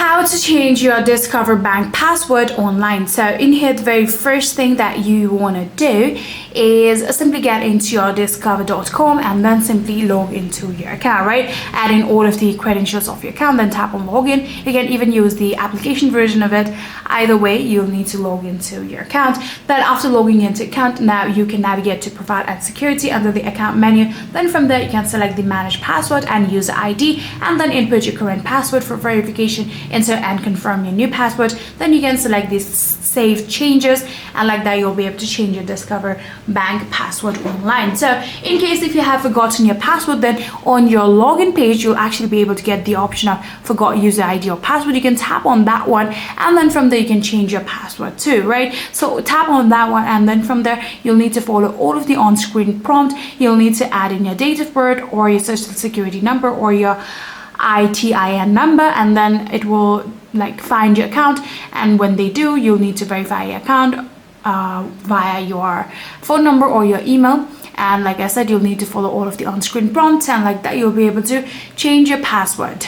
how to change your Discover Bank password online. So in here, the very first thing that you want to do is simply get into your discover.com and then simply log into your account, right? Add in all of the credentials of your account, then tap on login. You can even use the application version of it. Either way, you'll need to log into your account. Then after logging into account, now you can navigate to provide and security under the account menu. Then from there, you can select the manage password and user ID, and then input your current password for verification, insert and confirm your new password. Then you can select this save changes, and like that you'll be able to change your Discover Bank password online. So in case if you have forgotten your password, then on your login page you'll actually be able to get the option of forgot user ID or password. You can tap on that one, and then from there you can change your password too, right? So tap on that one, and then from there you'll need to follow all of the on-screen prompt. You'll need to add in your date of birth or your social security number or your ITIN number, and then it will find your account, and when they do, you'll need to verify your account via your phone number or your email. And like I said, you'll need to follow all of the on-screen prompts, and like that you'll be able to change your password.